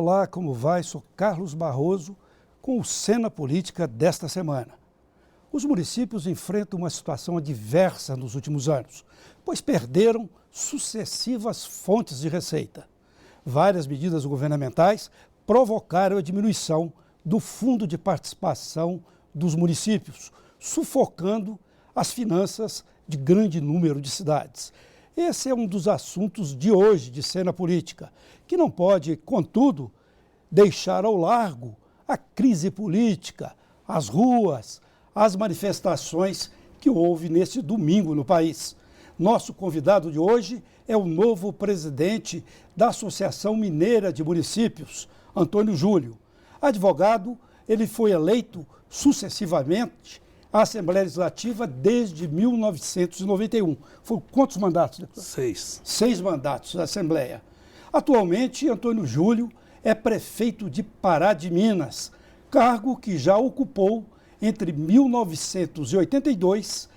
Olá, como vai? Sou Carlos Barroso com o Cena Política desta semana. Os municípios enfrentam uma situação adversa nos últimos anos, pois perderam sucessivas fontes de receita. Várias medidas governamentais provocaram a diminuição do fundo de participação dos municípios, sufocando as finanças de grande número de cidades. Esse é um dos assuntos de hoje de Cena Política, que não pode, contudo, deixar ao largo a crise política, as ruas, as manifestações que houve neste domingo no país. Nosso convidado de hoje é o novo presidente da Associação Mineira de Municípios, Antônio Júlio. Advogado, ele foi eleito sucessivamente à Assembleia Legislativa desde 1991. Foram quantos mandatos, deputado? 6. 6 mandatos da Assembleia. Atualmente, Antônio Júlio é prefeito de Pará de Minas, cargo que já ocupou entre 1982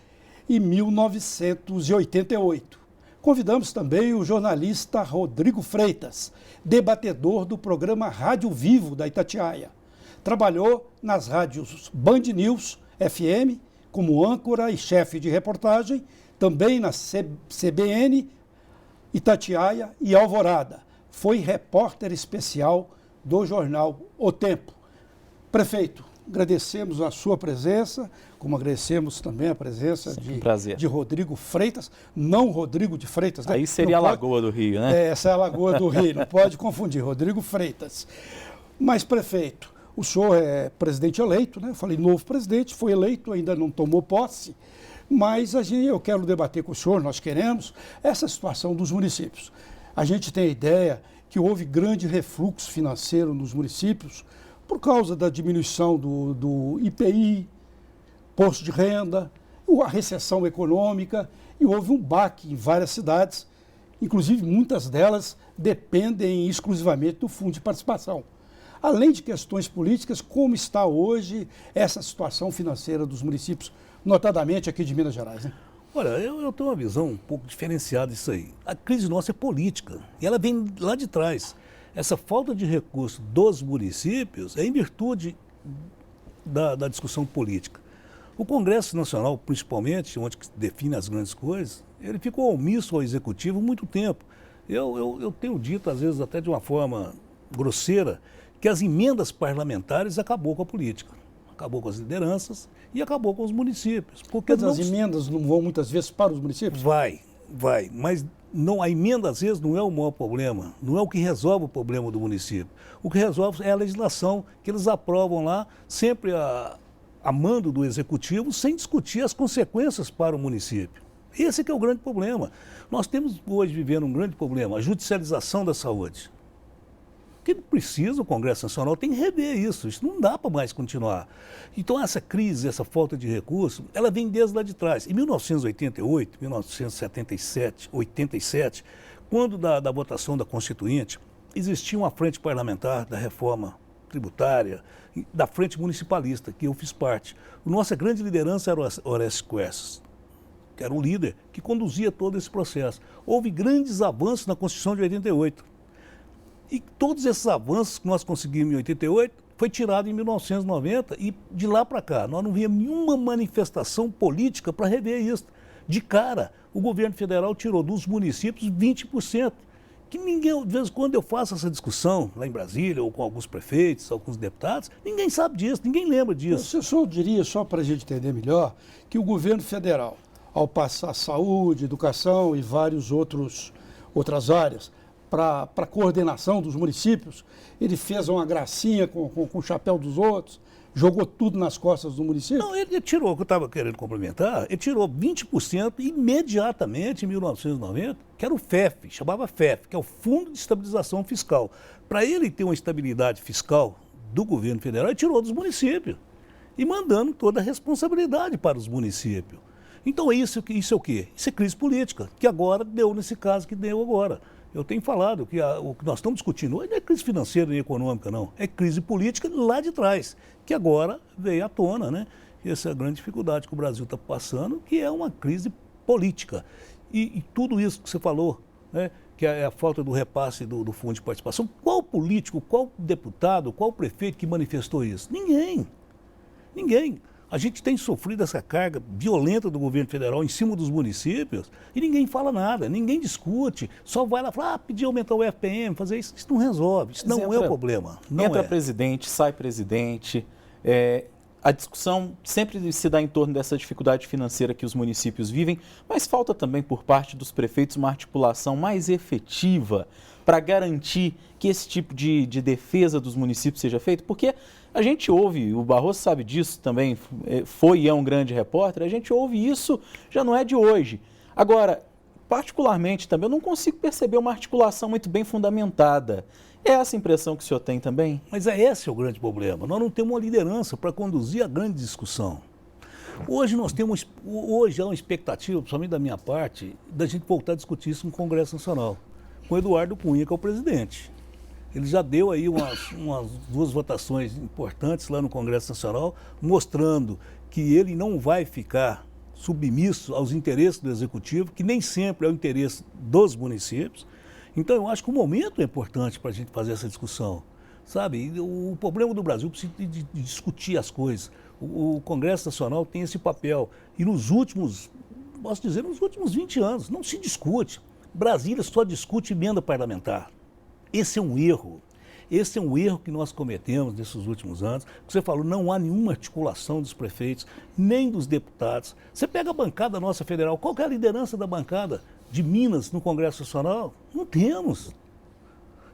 e 1988. Convidamos também o jornalista Rodrigo Freitas, debatedor do programa Rádio Vivo da Itatiaia. Trabalhou nas rádios Band News FM como âncora e chefe de reportagem, também na CBN, Itatiaia e Alvorada. Foi repórter especial do jornal O Tempo. Prefeito, agradecemos a sua presença, como agradecemos também a presença de Rodrigo Freitas, não Rodrigo de Freitas. Né? Aí seria a Lagoa do Rio, né? Essa é a Lagoa do Rio, não pode confundir, Rodrigo Freitas. Mas, prefeito, o senhor é presidente eleito, né? Eu falei novo presidente, foi eleito, ainda não tomou posse, mas eu quero debater com o senhor, nós queremos, essa situação dos municípios. A gente tem a ideia que houve grande refluxo financeiro nos municípios por causa da diminuição do IPI, posto de renda, a recessão econômica, e houve um baque em várias cidades, inclusive muitas delas dependem exclusivamente do fundo de participação. Além de questões políticas, como está hoje essa situação financeira dos municípios, notadamente aqui de Minas Gerais, né? Olha, eu tenho uma visão um pouco diferenciada disso aí. A crise nossa é política e ela vem lá de trás. Essa falta de recursos dos municípios é em virtude da discussão política. O Congresso Nacional, principalmente, onde define as grandes coisas, ele ficou omisso ao Executivo há muito tempo. Eu tenho dito, às vezes até de uma forma grosseira, que as emendas parlamentares acabou com a política, acabou com as lideranças e acabou com os municípios. Porque as emendas não vão muitas vezes para os municípios? Vai, mas não, a emenda às vezes não é o maior problema, não é o que resolve o problema do município. O que resolve é a legislação que eles aprovam lá, sempre a mando do Executivo, sem discutir as consequências para o município. Esse que é o grande problema. Nós temos hoje vivendo um grande problema, a judicialização da saúde. O que precisa o Congresso Nacional tem que rever isso não dá para mais continuar. Então essa crise, essa falta de recurso, ela vem desde lá de trás. Em 1988, 1977, 87, quando da votação da Constituinte, existia uma frente parlamentar da reforma tributária, da frente municipalista, que eu fiz parte. Nossa grande liderança era o Orestes Quercia, que era um líder que conduzia todo esse processo. Houve grandes avanços na Constituição de 88. E todos esses avanços que nós conseguimos em 88 foi tirado em 1990 e de lá para cá nós não víamos nenhuma manifestação política para rever isso. De cara, o governo federal tirou dos municípios 20%. Que ninguém, de vez em quando eu faço essa discussão lá em Brasília ou com alguns prefeitos, alguns deputados, ninguém sabe disso, ninguém lembra disso. Eu só diria, só para a gente entender melhor, que o governo federal, ao passar saúde, educação e várias outras áreas, para a coordenação dos municípios, ele fez uma gracinha com o chapéu dos outros, jogou tudo nas costas do município? Não, ele tirou, o que eu estava querendo complementar, ele tirou 20% imediatamente em 1990, que era o FEF, chamava FEF, que é o Fundo de Estabilização Fiscal. Para ele ter uma estabilidade fiscal do governo federal, ele tirou dos municípios e mandando toda a responsabilidade para os municípios. Então isso é o quê? Isso é crise política, que agora deu nesse caso que deu agora. Eu tenho falado que o que nós estamos discutindo hoje não é crise financeira nem econômica, não. É crise política lá de trás, que agora veio à tona, né? Essa é a grande dificuldade que o Brasil está passando, que é uma crise política. E tudo isso que você falou, né? que é a falta do repasse do fundo de participação. Qual político, qual deputado, qual prefeito que manifestou isso? Ninguém. Ninguém. A gente tem sofrido essa carga violenta do governo federal em cima dos municípios e ninguém fala nada, ninguém discute, só vai lá e fala, pedir aumentar o FPM, fazer isso. Isso não resolve, isso não é o problema. Entra presidente, sai presidente. A discussão sempre se dá em torno dessa dificuldade financeira que os municípios vivem, mas falta também por parte dos prefeitos uma articulação mais efetiva para garantir que esse tipo de defesa dos municípios seja feito, porque a gente ouve, o Barroso sabe disso também, foi e é um grande repórter, a gente ouve isso, já não é de hoje. Agora, particularmente também, eu não consigo perceber uma articulação muito bem fundamentada. É essa impressão que o senhor tem também? Mas esse é o grande problema. Nós não temos uma liderança para conduzir a grande discussão. Hoje há uma expectativa, principalmente da minha parte, da gente voltar a discutir isso no Congresso Nacional, com o Eduardo Cunha, que é o presidente. Ele já deu aí umas 2 votações importantes lá no Congresso Nacional, mostrando que ele não vai ficar submisso aos interesses do Executivo, que nem sempre é o interesse dos municípios. Então, eu acho que o momento é importante para a gente fazer essa discussão, sabe? O problema do Brasil precisa de discutir as coisas. O Congresso Nacional tem esse papel. E nos últimos 20 anos, não se discute. Brasília só discute emenda parlamentar. Esse é um erro. Esse é um erro que nós cometemos nesses últimos anos. Você falou, não há nenhuma articulação dos prefeitos, nem dos deputados. Você pega a bancada nossa federal, qual que é a liderança da bancada de Minas no Congresso Nacional? Não temos.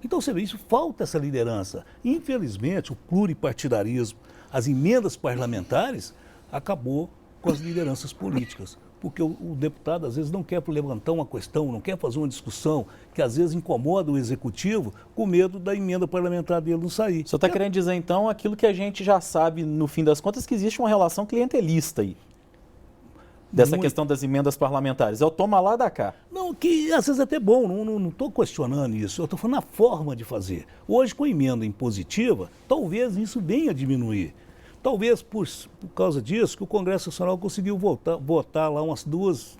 Então, você vê, isso falta essa liderança. Infelizmente, o pluripartidarismo, as emendas parlamentares, acabou com as lideranças políticas. Porque o deputado, às vezes, não quer levantar uma questão, não quer fazer uma discussão que, às vezes, incomoda o Executivo com medo da emenda parlamentar dele não sair. O senhor está querendo dizer, então, aquilo que a gente já sabe, no fim das contas, que existe uma relação clientelista aí. Dessa questão das emendas parlamentares. É o toma lá da cá. Não, que às vezes é até bom, não estou questionando isso. Eu estou falando na forma de fazer. Hoje, com a emenda impositiva, talvez isso venha a diminuir. Talvez por causa disso que o Congresso Nacional conseguiu votar lá umas duas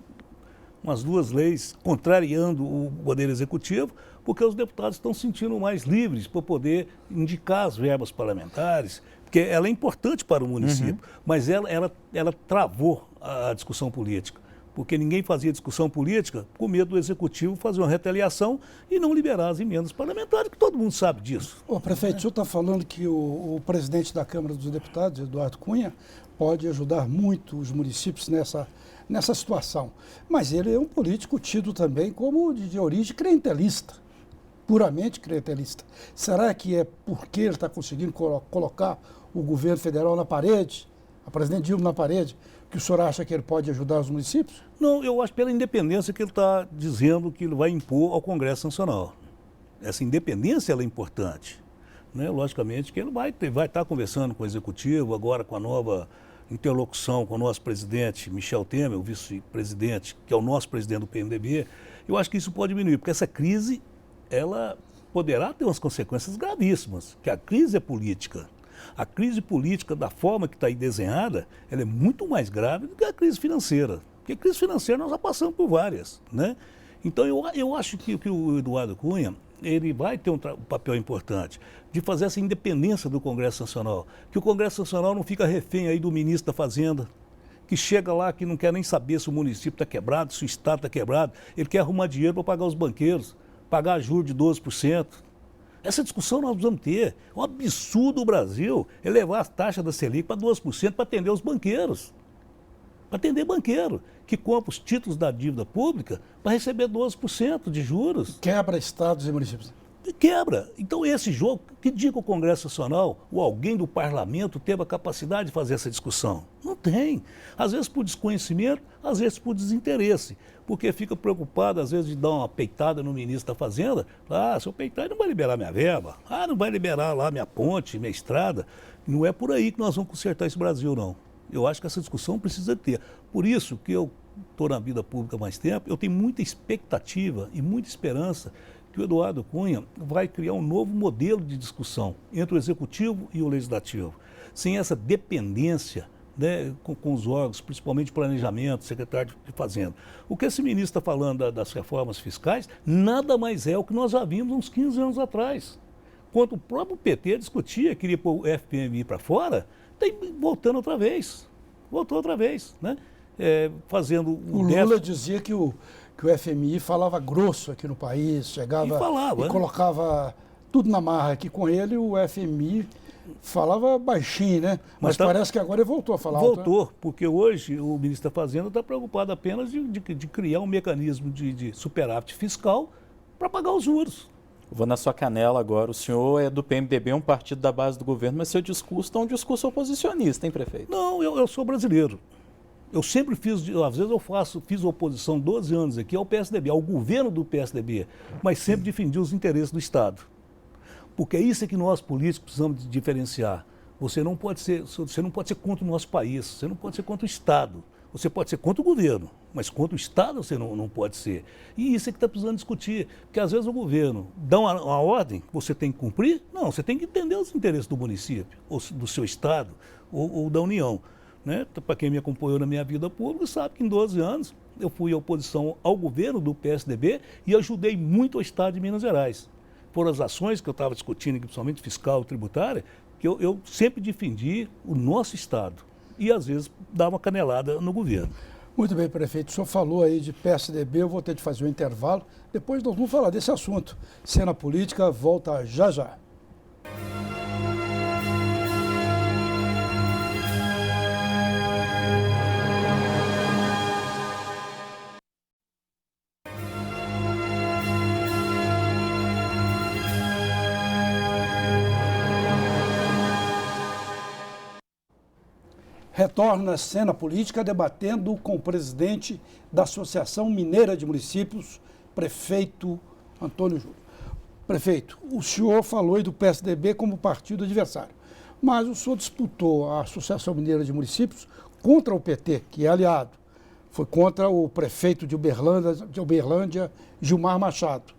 leis contrariando o Poder Executivo, porque os deputados estão se sentindo mais livres para poder indicar as verbas parlamentares, porque ela é importante para o município, mas ela travou a discussão política, porque ninguém fazia discussão política com medo do Executivo fazer uma retaliação e não liberar as emendas parlamentares, que todo mundo sabe disso. Prefeito, o senhor está falando que o presidente da Câmara dos Deputados, Eduardo Cunha, pode ajudar muito os municípios nessa situação, mas ele é um político tido também como de origem clientelista, puramente clientelista. Será que é porque ele está conseguindo colocar o governo federal na parede, a presidente Dilma na parede, que o senhor acha que ele pode ajudar os municípios? Não, eu acho pela independência que ele está dizendo que ele vai impor ao Congresso Nacional. Essa independência ela é importante. Né? Logicamente que ele vai estar conversando com o Executivo, agora com a nova interlocução com o nosso presidente Michel Temer, o vice-presidente, que é o nosso presidente do PMDB. Eu acho que isso pode diminuir, porque essa crise ela poderá ter umas consequências gravíssimas, que a crise é política. A crise política, da forma que está aí desenhada, ela é muito mais grave do que a crise financeira. Porque a crise financeira nós já passamos por várias, né? Então eu acho que o Eduardo Cunha, ele vai ter um papel importante de fazer essa independência do Congresso Nacional. Que o Congresso Nacional não fica refém aí do ministro da Fazenda, que chega lá que não quer nem saber se o município está quebrado, se o Estado está quebrado. Ele quer arrumar dinheiro para pagar os banqueiros, pagar juros de 12%. Essa discussão nós precisamos ter. É um absurdo o Brasil elevar a taxa da Selic para 12% para atender os banqueiros. Para atender banqueiro, que compra os títulos da dívida pública para receber 12% de juros. Quebra estados e municípios. Quebra. Então esse jogo, que dia que o Congresso Nacional ou alguém do parlamento teve a capacidade de fazer essa discussão? Não tem. Às vezes por desconhecimento, às vezes por desinteresse. Porque fica preocupado, às vezes, de dar uma peitada no ministro da Fazenda. Se eu peitar, ele não vai liberar minha verba. Não vai liberar lá minha ponte, minha estrada. Não é por aí que nós vamos consertar esse Brasil, não. Eu acho que essa discussão precisa ter. Por isso que eu estou na vida pública há mais tempo, eu tenho muita expectativa e muita esperança que o Eduardo Cunha vai criar um novo modelo de discussão entre o Executivo e o Legislativo. Sem essa dependência né, com os órgãos, principalmente planejamento, secretário de Fazenda. O que esse ministro está falando das reformas fiscais, nada mais é o que nós já vimos uns 15 anos atrás. Quando o próprio PT discutia, queria pôr o FMI para fora, está voltando outra vez. Voltou outra vez, né? Fazendo o Lula dizia que o FMI falava grosso aqui no país, chegava e colocava tudo na marra aqui com ele, o FMI falava baixinho, né? Mas parece que agora ele voltou a falar alto. Voltou, porque hoje o ministro da Fazenda está preocupado apenas de criar um mecanismo de superávit fiscal para pagar os juros. Vou na sua canela agora. O senhor é do PMDB, um partido da base do governo, mas seu discurso é um discurso oposicionista, hein, prefeito? Não, eu sou brasileiro. Eu sempre às vezes fiz oposição 12 anos aqui ao PSDB, ao governo do PSDB, mas sempre defendi os interesses do Estado. Porque isso é que nós políticos precisamos diferenciar. Você não pode ser contra o nosso país, você não pode ser contra o Estado. Você pode ser contra o governo, mas contra o Estado você não pode ser. E isso é que está precisando discutir. Porque às vezes o governo dá uma ordem que você tem que cumprir. Não, você tem que entender os interesses do município, ou do seu Estado, ou da União. Né? Para quem me acompanhou na minha vida pública, sabe que em 12 anos eu fui à oposição ao governo do PSDB e ajudei muito o Estado de Minas Gerais. Foram as ações que eu estava discutindo, principalmente fiscal e tributária, que eu sempre defendi o nosso Estado. E, às vezes, dá uma canelada no governo. Muito bem, prefeito. O senhor falou aí de PSDB, eu vou ter de fazer um intervalo. Depois nós vamos falar desse assunto. Cena Política volta já já. Retorna a Cena Política debatendo com o presidente da Associação Mineira de Municípios, prefeito Antônio Júlio. Prefeito, o senhor falou aí do PSDB como partido adversário, mas o senhor disputou a Associação Mineira de Municípios contra o PT, que é aliado. Foi contra o prefeito de Uberlândia, Gilmar Machado,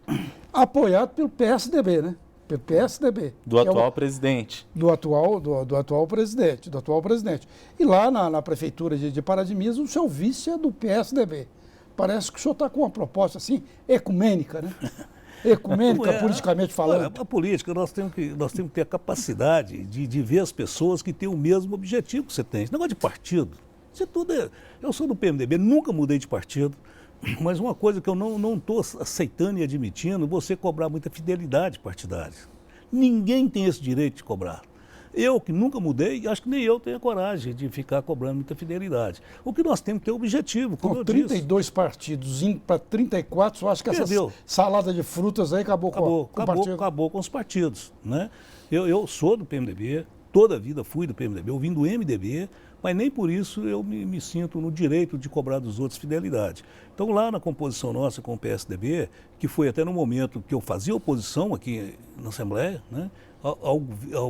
apoiado pelo PSDB, né? Pelo PSDB. Do atual presidente. Do atual presidente. E lá na prefeitura de Pará de Minas, o seu vice é do PSDB. Parece que o senhor está com uma proposta assim, ecumênica, né? Ecumênica, politicamente falando. A política, nós temos que ter a capacidade de ver as pessoas que têm o mesmo objetivo que você tem. Esse negócio de partido, isso tudo eu sou do PMDB, nunca mudei de partido. Mas uma coisa que eu não estou aceitando e admitindo, você cobrar muita fidelidade partidária. Ninguém tem esse direito de cobrar. Eu, que nunca mudei, acho que nem eu tenho a coragem de ficar cobrando muita fidelidade. O que nós temos que ter objetivo, como eu disse. 32 partidos, indo para 34, eu acho que essa salada de frutas aí acabou com os partidos. Né? Eu sou do PMDB, toda a vida fui do PMDB, eu vim do MDB, mas nem por isso eu me sinto no direito de cobrar dos outros fidelidade. Então, lá na composição nossa com o PSDB, que foi até no momento que eu fazia oposição aqui na Assembleia, né, ao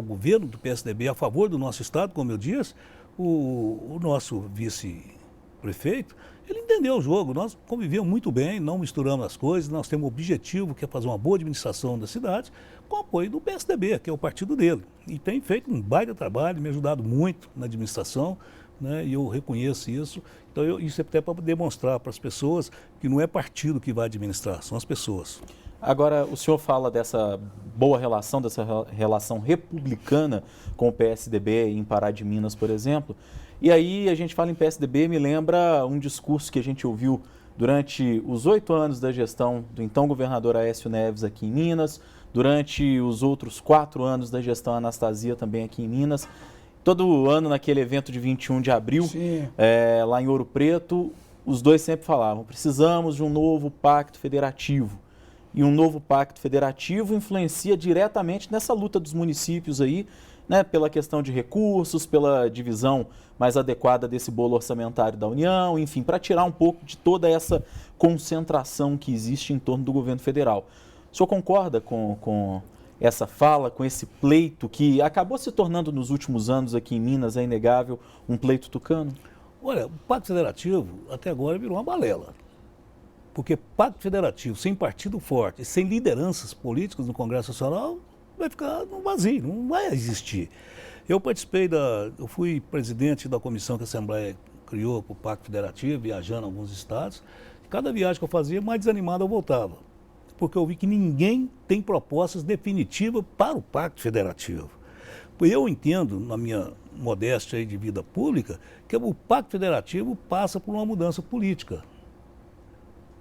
governo do PSDB a favor do nosso Estado, como eu disse, o nosso vice-prefeito, ele entendeu o jogo, nós convivemos muito bem, não misturamos as coisas, nós temos um objetivo que é fazer uma boa administração da cidade, com o apoio do PSDB, que é o partido dele. E tem feito um baita trabalho, me ajudado muito na administração, né, e eu reconheço isso. Então, isso é até para demonstrar para as pessoas que não é partido que vai administrar, são as pessoas. Agora, o senhor fala dessa boa relação, dessa relação republicana com o PSDB em Pará de Minas, por exemplo. E aí, a gente fala em PSDB, me lembra um discurso que a gente ouviu durante os 8 anos da gestão do então governador Aécio Neves aqui em Minas, durante os outros 4 anos da gestão Anastasia também aqui em Minas. Todo ano, naquele evento de 21 de abril, lá em Ouro Preto, os dois sempre falavam, precisamos de um novo pacto federativo. E um novo pacto federativo influencia diretamente nessa luta dos municípios aí, né, pela questão de recursos, pela divisão mais adequada desse bolo orçamentário da União, enfim, para tirar um pouco de toda essa concentração que existe em torno do governo federal. O senhor concorda com essa fala, com esse pleito que acabou se tornando nos últimos anos aqui em Minas, é inegável, um pleito tucano? Olha, o Pacto Federativo até agora virou uma balela. Porque Pacto Federativo sem partido forte, sem lideranças políticas no Congresso Nacional, vai ficar no vazio, não vai existir. Eu fui presidente da comissão que a Assembleia criou para o Pacto Federativo, viajando em alguns estados. Cada viagem que eu fazia, mais desanimado eu voltava. Porque eu vi que ninguém tem propostas definitivas para o Pacto Federativo. Eu entendo, na minha modéstia aí de vida pública, que o Pacto Federativo passa por uma mudança política.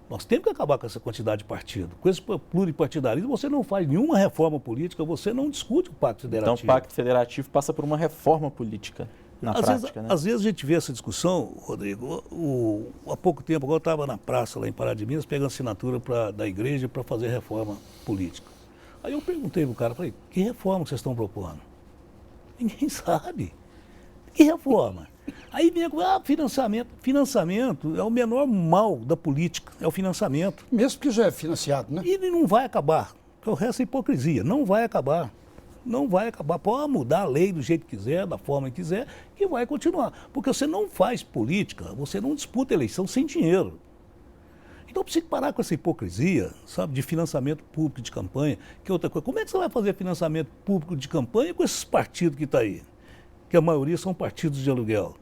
Nós temos que acabar com essa quantidade de partido. Com esse pluripartidarismo, você não faz nenhuma reforma política, você não discute o Pacto Federativo. Então o Pacto Federativo passa por uma reforma política na prática, né? Às vezes a gente vê essa discussão, Rodrigo, há pouco tempo, agora eu estava na praça lá em Pará de Minas, pegando assinatura da igreja para fazer reforma política. Aí eu perguntei pro cara, falei, que reforma vocês estão propondo? Ninguém sabe. Que reforma? Aí vem financiamento. Financiamento é o menor mal da política, é o financiamento. Mesmo que já é financiado, né? E ele não vai acabar. O resto é hipocrisia. Não vai acabar. Não vai acabar. Pode mudar a lei do jeito que quiser, da forma que quiser, que vai continuar. Porque você não faz política, você não disputa eleição sem dinheiro. Então precisa parar com essa hipocrisia, sabe, de financiamento público de campanha, que é outra coisa. Como é que você vai fazer financiamento público de campanha com esses partidos que estão aí? Que a maioria são partidos de aluguel.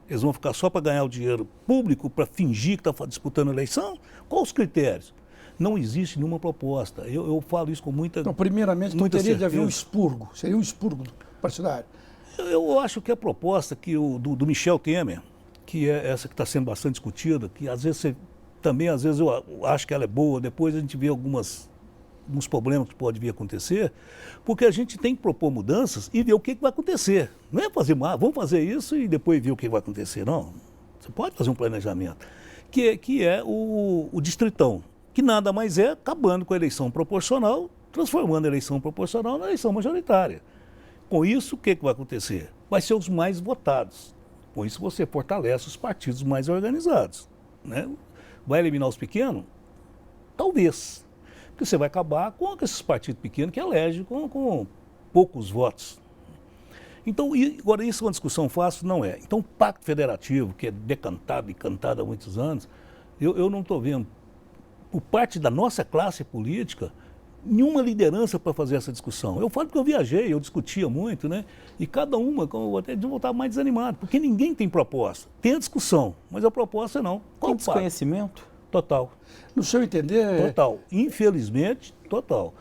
Eles vão ficar só para ganhar o dinheiro público, para fingir que está disputando eleição? Quais os critérios? Não existe nenhuma proposta. Eu falo isso com muita Então, primeiramente, não teria de haver um expurgo. Seria um expurgo partidário. Eu acho que a proposta do Michel Temer, que é essa que está sendo bastante discutida, que às vezes eu acho que ela é boa, depois a gente vê alguns problemas que podem vir a acontecer, porque a gente tem que propor mudanças e ver o que vai acontecer. Não é fazer vamos fazer isso e depois ver o que vai acontecer, não. Você pode fazer um planejamento, que é o distritão, que nada mais é acabando com a eleição proporcional, transformando a eleição proporcional na eleição majoritária. Com isso, o que vai acontecer? Vai ser os mais votados. Com isso, você fortalece os partidos mais organizados, né? Vai eliminar os pequenos? Talvez. Porque você vai acabar com esses partidos pequenos que elegem com poucos votos. Então, agora isso é uma discussão fácil? Não é. Então, o Pacto Federativo, que é decantado e cantado há muitos anos, eu não estou vendo, por parte da nossa classe política, nenhuma liderança para fazer essa discussão. Eu falo porque eu viajei, eu discutia muito, né? E cada uma, como eu até voltar mais desanimado, porque ninguém tem proposta. Tem a discussão, mas a proposta não. Qual desconhecimento? Total. No seu entender... Total. Infelizmente, total.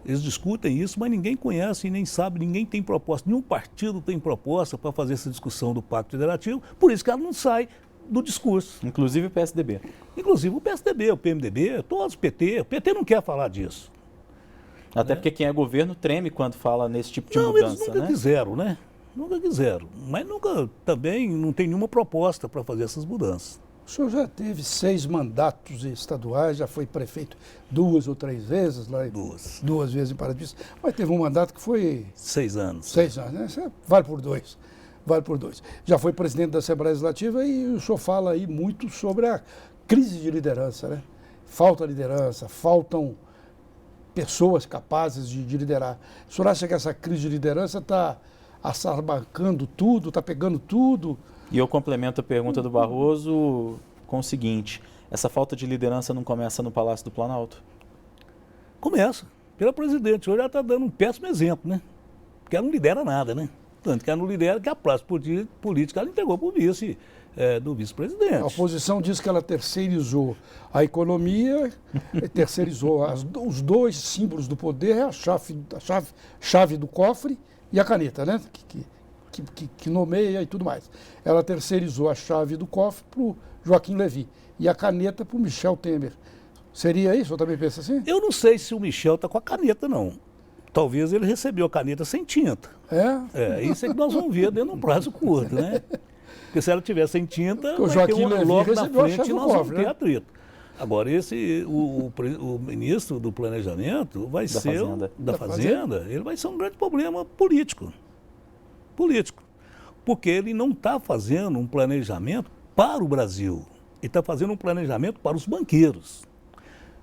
Eles discutem isso, mas ninguém conhece e nem sabe, ninguém tem proposta. Nenhum partido tem proposta para fazer essa discussão do Pacto Federativo, por isso que ela não sai do discurso. Inclusive o PSDB. Inclusive o PSDB, o PMDB, todos o PT. O PT não quer falar disso. Até porque quem é governo treme quando fala nesse tipo de mudança, eles nunca né? quiseram, né? Nunca quiseram. Mas nunca, também não tem nenhuma proposta para fazer essas mudanças. O senhor já teve 6 mandatos estaduais, já foi prefeito 2 ou 3 vezes, lá, duas vezes em Pará de Minas, mas teve um mandato que foi... 6 anos. 6 anos, né? Isso vale por 2. Vale por 2. Já foi presidente da Assembleia Legislativa e o senhor fala aí muito sobre a crise de liderança, né? Falta liderança, faltam pessoas capazes de liderar. O senhor acha que essa crise de liderança está assarbacando tudo, está pegando tudo? E eu complemento a pergunta do Barroso com o seguinte: essa falta de liderança não começa no Palácio do Planalto? Começa. Pela presidente. Hoje ela está dando um péssimo exemplo, né? Porque ela não lidera nada, né? Tanto que ela não lidera, que a praça política ela entregou para o do vice-presidente. A oposição diz que ela terceirizou a economia, terceirizou os 2 símbolos do poder, a chave do cofre e a caneta, né? Que nomeia e tudo mais. Ela terceirizou a chave do cofre para o Joaquim Levy e a caneta para o Michel Temer. Seria isso? Eu também penso assim? Eu não sei se o Michel está com a caneta, não. Talvez ele recebeu a caneta sem tinta. Isso é que nós vamos ver dentro de um prazo curto, né? Porque se ela tiver sem tinta, o vai ter Joaquim Levy logo na frente e nós vamos ter né? atrito. Agora, o ministro do Planejamento vai ser da Fazenda, ele vai ser um grande problema político. Porque ele não está fazendo um planejamento para o Brasil, ele está fazendo um planejamento para os banqueiros.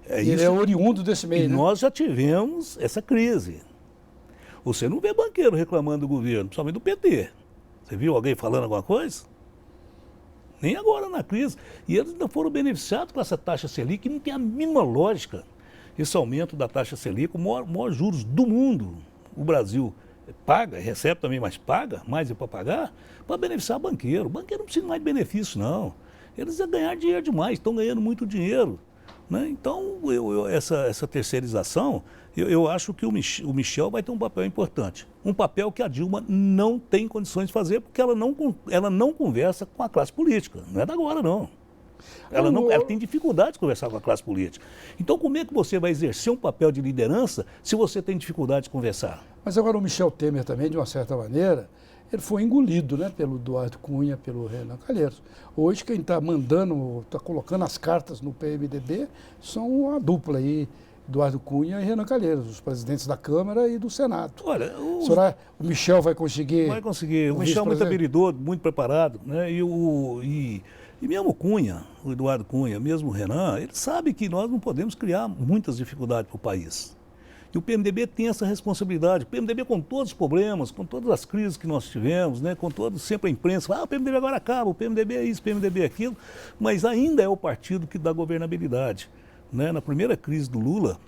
Ele é oriundo desse meio, né? Nós já tivemos essa crise. Você não vê banqueiro reclamando do governo, principalmente do PT. Você viu alguém falando alguma coisa? Nem agora na crise. E eles ainda foram beneficiados com essa taxa Selic, que não tem a mínima lógica. Esse aumento da taxa Selic, o maior juros do mundo. O Brasil paga, recebe também, mas paga, mais é para pagar, para beneficiar banqueiro. O banqueiro não precisa mais de benefício, não. Eles vão ganhar dinheiro demais, estão ganhando muito dinheiro. Né? Então, essa terceirização, eu acho que o Michel vai ter um papel importante. Um papel que a Dilma não tem condições de fazer, porque ela não conversa com a classe política. Não é da agora, não. Ela tem dificuldade de conversar com a classe política. Então, como é que você vai exercer um papel de liderança se você tem dificuldade de conversar? Mas agora o Michel Temer também, de uma certa maneira, ele foi engolido, né, pelo Eduardo Cunha, pelo Renan Calheiros. Hoje quem está mandando, está colocando as cartas no PMDB são a dupla aí, Eduardo Cunha e Renan Calheiros, os presidentes da Câmara e do Senado. Olha, o Michel vai conseguir? Vai conseguir. O Michel é muito habilidoso, muito preparado, né? E mesmo o Cunha, o Eduardo Cunha, mesmo o Renan, ele sabe que nós não podemos criar muitas dificuldades para o país. E o PMDB tem essa responsabilidade. O PMDB, com todos os problemas, com todas as crises que nós tivemos, né, com sempre a imprensa fala, o PMDB agora acaba, o PMDB é isso, o PMDB é aquilo, mas ainda é o partido que dá governabilidade. Né? Na primeira crise do Lula,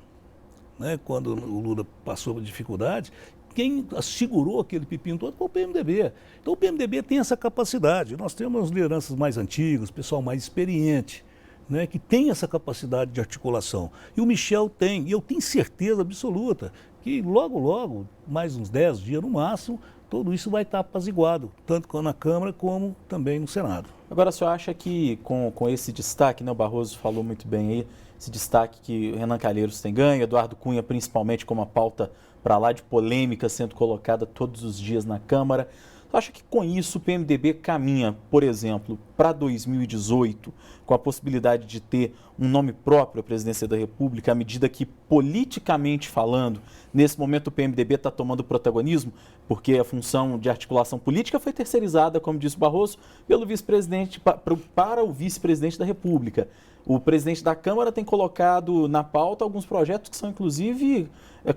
né, quando o Lula passou por dificuldade, quem segurou aquele pepino todo foi o PMDB. Então o PMDB tem essa capacidade. Nós temos lideranças mais antigas, pessoal mais experiente, né, que tem essa capacidade de articulação. E o Michel tem, e eu tenho certeza absoluta que logo, logo, mais uns 10 dias no máximo, tudo isso vai estar apaziguado, tanto na Câmara como também no Senado. Agora, o senhor acha que com esse destaque, né, o Barroso falou muito bem aí, esse destaque que o Renan Calheiros tem ganho, Eduardo Cunha principalmente com uma pauta para lá de polêmica sendo colocada todos os dias na Câmara, você acha que com isso o PMDB caminha, por exemplo, para 2018, com a possibilidade de ter um nome próprio à presidência da República, à medida que, politicamente falando, nesse momento o PMDB está tomando protagonismo, porque a função de articulação política foi terceirizada, como disse o Barroso, pelo vice-presidente, para o vice-presidente da República. O presidente da Câmara tem colocado na pauta alguns projetos que são, inclusive,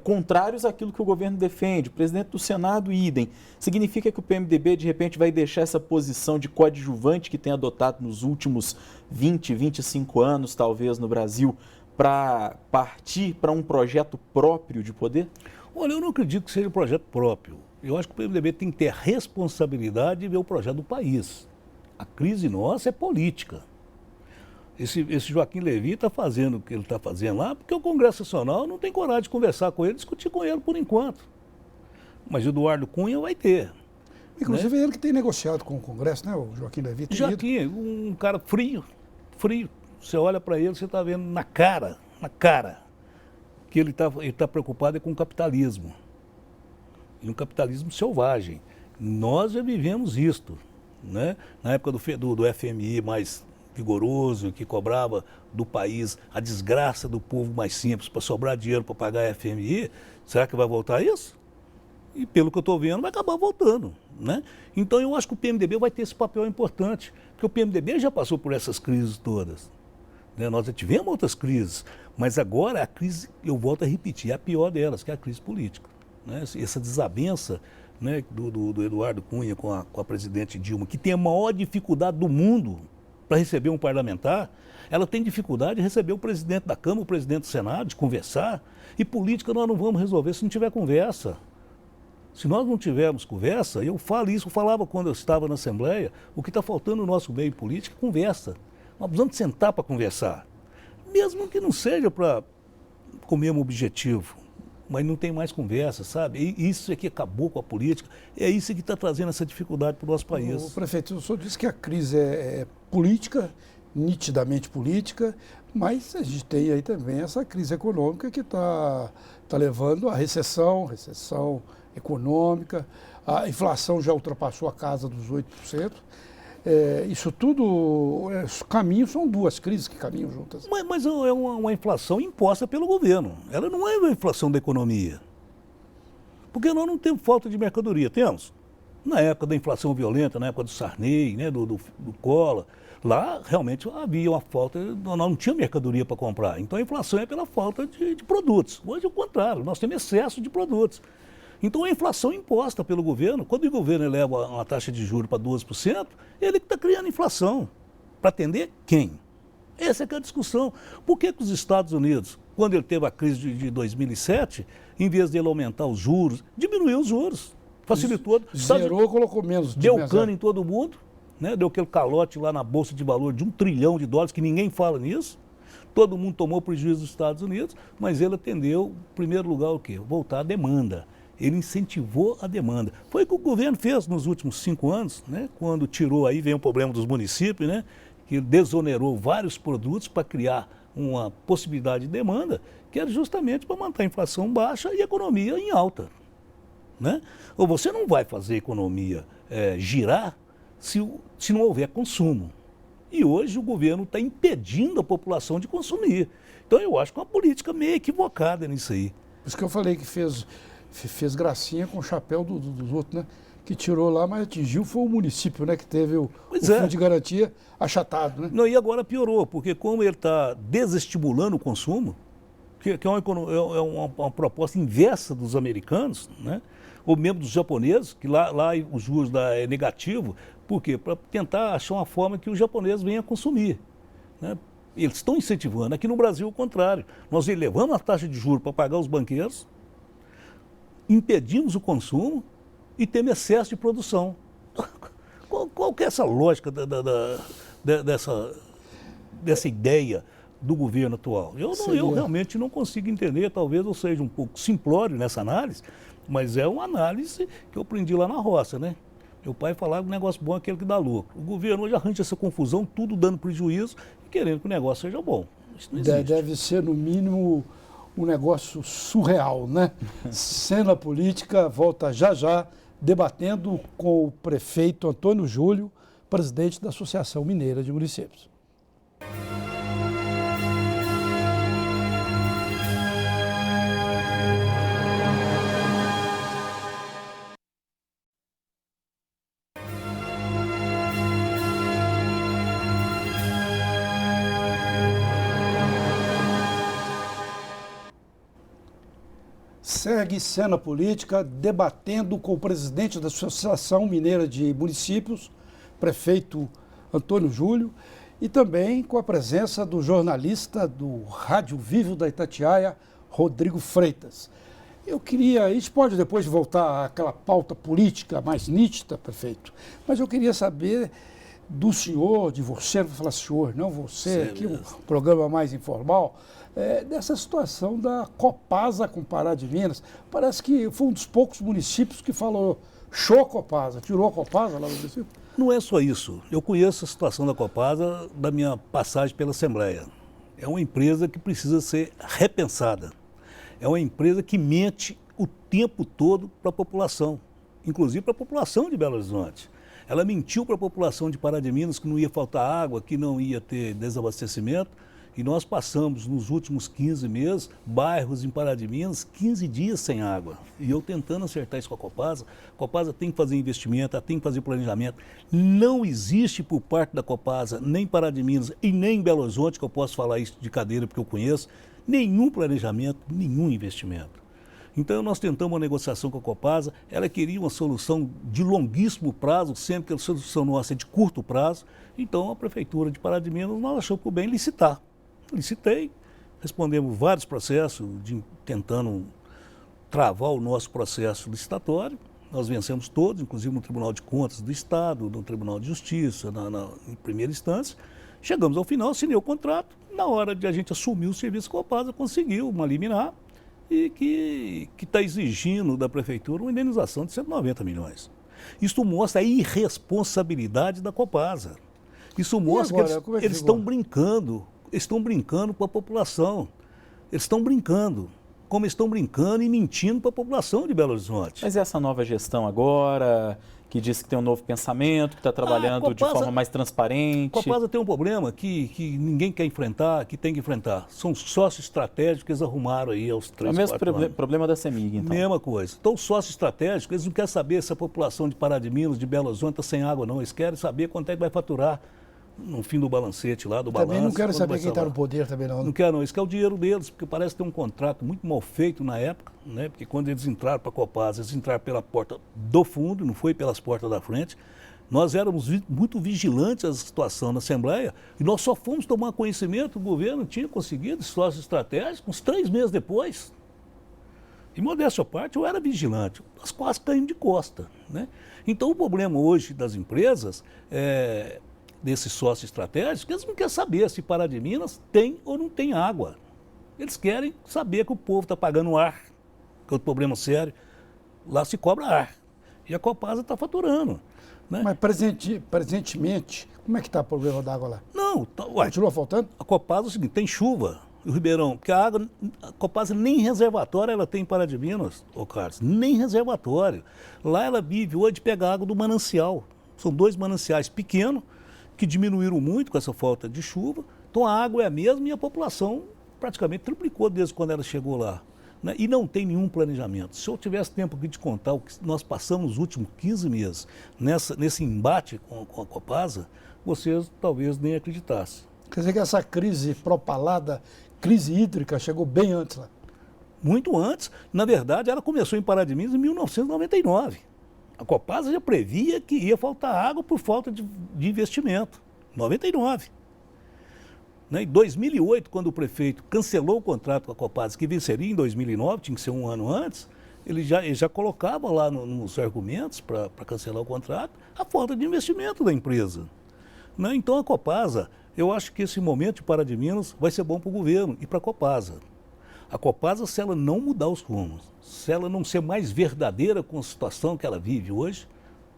contrários àquilo que o governo defende. O presidente do Senado, idem. Significa que o PMDB, de repente, vai deixar essa posição de coadjuvante que tem adotado nos últimos 20, 25 anos, talvez, no Brasil, para partir para um projeto próprio de poder? Olha, eu não acredito que seja um projeto próprio. Eu acho que o PMDB tem que ter a responsabilidade de ver o projeto do país. A crise nossa é política. Esse Joaquim Levy está fazendo o que ele está fazendo lá, porque o Congresso Nacional não tem coragem de conversar com ele, discutir com ele por enquanto. Mas o Eduardo Cunha vai ter. Inclusive, né? Ele que tem negociado com o Congresso, né? O Joaquim Levy. Joaquim, um cara frio. Você olha para ele, você está vendo na cara, que ele tá preocupado com o capitalismo. E um capitalismo selvagem. Nós já vivemos isto. Né? Na época do FMI mais vigoroso, que cobrava do país a desgraça do povo mais simples para sobrar dinheiro para pagar a FMI, será que vai voltar isso? E pelo que eu estou vendo, vai acabar voltando. Né? Então eu acho que o PMDB vai ter esse papel importante, porque o PMDB já passou por essas crises todas. Né? Nós já tivemos outras crises, mas agora a crise, eu volto a repetir, é a pior delas, que é a crise política. Né? Essa desavença, né, do Eduardo Cunha com a presidente Dilma, que tem a maior dificuldade do mundo para receber um parlamentar, ela tem dificuldade de receber o presidente da Câmara, o presidente do Senado, de conversar. E política nós não vamos resolver se não tiver conversa. Se nós não tivermos conversa, eu falo isso, eu falava quando eu estava na Assembleia, o que está faltando no nosso meio político é conversa. Nós precisamos sentar para conversar. Mesmo que não seja para com o mesmo objetivo, mas não tem mais conversa, sabe? E isso é que acabou com a política, é isso que está trazendo essa dificuldade para o nosso país. O prefeito, o senhor disse que a crise é política, nitidamente política, mas a gente tem aí também essa crise econômica que está levando à recessão econômica, a inflação já ultrapassou a casa dos 8%. Isso tudo, os caminhos são duas crises que caminham juntas. Mas é uma inflação imposta pelo governo. Ela não é uma inflação da economia. Porque nós não temos falta de mercadoria, temos. Na época da inflação violenta, na época do Sarney, né, do Collor, lá realmente havia uma falta, nós não tínhamos mercadoria para comprar. Então a inflação é pela falta de produtos. Hoje é o contrário, nós temos excesso de produtos. Então a inflação imposta pelo governo, quando o governo eleva uma taxa de juros para 12%, ele que está criando inflação. Para atender quem? Essa é que é a discussão. Por que os Estados Unidos, quando ele teve a crise de 2007, em vez de ele aumentar os juros, diminuiu os juros, facilitou. Zerou, colocou menos. Deu cano em todo mundo, né? Deu aquele calote lá na Bolsa de Valor de $1 trilhão, que ninguém fala nisso. Todo mundo tomou prejuízo dos Estados Unidos, mas ele atendeu, em primeiro lugar, o quê? Voltar à demanda. Ele incentivou a demanda. Foi o que o governo fez nos últimos 5 anos, né? Quando tirou, aí vem o problema dos municípios, né? Que desonerou vários produtos para criar uma possibilidade de demanda, que era justamente para manter a inflação baixa e a economia em alta, né? Ou você não vai fazer a economia girar se não houver consumo. E hoje o governo está impedindo a população de consumir. Então eu acho que é uma política meio equivocada nisso aí. Por isso que eu falei que fez gracinha com o chapéu dos outros, né? Que tirou lá, mas atingiu foi o município, né? Que teve o fundo de garantia achatado, né? Não, e agora piorou, porque como ele está desestimulando o consumo, que é uma proposta inversa dos americanos, né? Ou mesmo dos japoneses, que lá os juros é negativo. Por quê? Para tentar achar uma forma que o japonês venha consumir, né? Eles estão incentivando. Aqui no Brasil, o contrário. Nós elevamos a taxa de juros para pagar os banqueiros, impedimos o consumo e temos excesso de produção. Qual que é essa lógica dessa ideia do governo atual? Eu realmente não consigo entender, talvez eu seja um pouco simplório nessa análise, mas é uma análise que eu aprendi lá na roça, né? Meu pai falava que o negócio bom é aquele que dá lucro. O governo hoje arranja essa confusão, tudo dando prejuízo e querendo que o negócio seja bom. Isso não existe. Deve ser, no mínimo, um negócio surreal, né? Cena política volta já, debatendo com o prefeito Antônio Júlio, presidente da Associação Mineira de Municípios. Segue Cena Política debatendo com o presidente da Associação Mineira de Municípios, prefeito Antônio Júlio, e também com a presença do jornalista do Rádio Vivo da Itatiaia, Rodrigo Freitas. A gente pode depois voltar àquela pauta política mais nítida, prefeito, mas eu queria saber do senhor, de você, não vou falar senhor, não você, aqui um programa mais informal, dessa situação da Copasa com Pará de Minas. Parece que foi um dos poucos municípios que falou show a Copasa, tirou a Copasa lá do município. Não é só isso. Eu conheço a situação da Copasa da minha passagem pela Assembleia. É uma empresa que precisa ser repensada. É uma empresa que mente o tempo todo para a população, inclusive para a população de Belo Horizonte. Ela mentiu para a população de Pará de Minas que não ia faltar água, que não ia ter desabastecimento. E nós passamos, nos últimos 15 meses, bairros em Pará de Minas, 15 dias sem água. E eu tentando acertar isso com a Copasa. A Copasa tem que fazer investimento, ela tem que fazer planejamento. Não existe por parte da Copasa, nem em Pará de Minas e nem em Belo Horizonte, que eu posso falar isso de cadeira porque eu conheço, nenhum planejamento, nenhum investimento. Então nós tentamos uma negociação com a Copasa, ela queria uma solução de longuíssimo prazo, sempre que a solução nossa é de curto prazo. Então a Prefeitura de Pará de Minas nós achou por bem licitar. Licitei, respondemos vários processos, tentando travar o nosso processo licitatório. Nós vencemos todos, inclusive no Tribunal de Contas do Estado, no Tribunal de Justiça, em primeira instância. Chegamos ao final, assinei o contrato. Na hora de a gente assumir o serviço, a Copasa conseguiu uma liminar e que está exigindo da Prefeitura uma indenização de 190 milhões. Isso mostra a irresponsabilidade da Copasa. Isso mostra que eles estão brincando. Estão brincando com a população. Eles estão brincando. Como estão brincando e mentindo para a população de Belo Horizonte. Mas essa nova gestão agora, que diz que tem um novo pensamento, que está trabalhando de forma mais transparente... A Copasa tem um problema que ninguém quer enfrentar, que tem que enfrentar. São sócios estratégicos que eles arrumaram aí aos 3, 4 anos. É o mesmo problema da CEMIG, então. Mesma coisa. Então, os sócios estratégicos, eles não querem saber se a população de Pará de Minas, de Belo Horizonte, está sem água, não. Eles querem saber quanto é que vai faturar no fim do balancete lá, do balanço. Também não quero saber quem está no poder também não. Não quero não, isso que é o dinheiro deles, porque parece ter um contrato muito mal feito na época, né? Porque quando eles entraram para a Copasa, eles entraram pela porta do fundo, não foi pelas portas da frente. Nós éramos muito vigilantes à situação na Assembleia e nós só fomos tomar conhecimento, o governo tinha conseguido sócio estratégico uns 3 meses depois. E, modéstia à parte, eu era vigilante, nós quase caímos de costa, né? Então, o problema hoje das empresas, desses sócios estratégicos, eles não querem saber se Pará de Minas tem ou não tem água. Eles querem saber que o povo está pagando ar, que é outro problema sério. Lá se cobra ar. E a Copasa está faturando. Né? Mas presentemente, como é que está o problema da água lá? Não, continua faltando? A Copasa é o seguinte, tem chuva, o Ribeirão, porque a Copasa nem reservatório ela tem em Pará de Minas, ô Carlos, nem reservatório. Lá ela vive hoje de pegar água do manancial. São 2 mananciais pequenos, que diminuíram muito com essa falta de chuva. Então a água é a mesma e a população praticamente triplicou desde quando ela chegou lá. Né? E não tem nenhum planejamento. Se eu tivesse tempo aqui de contar o que nós passamos nos últimos 15 meses nesse embate com a Copasa, vocês talvez nem acreditassem. Quer dizer que essa crise propalada, crise hídrica, chegou bem antes lá? Muito antes. Na verdade, ela começou em Pará de Minas em 1999. A Copasa já previa que ia faltar água por falta de investimento. 99. Em 2008, quando o prefeito cancelou o contrato com a Copasa, que venceria em 2009, tinha que ser um ano antes, ele já colocava lá nos argumentos para cancelar o contrato a falta de investimento da empresa. Então a Copasa, eu acho que esse momento de Pará de Minas vai ser bom para o governo e para a Copasa. A Copasa, se ela não mudar os rumos, se ela não ser mais verdadeira com a situação que ela vive hoje,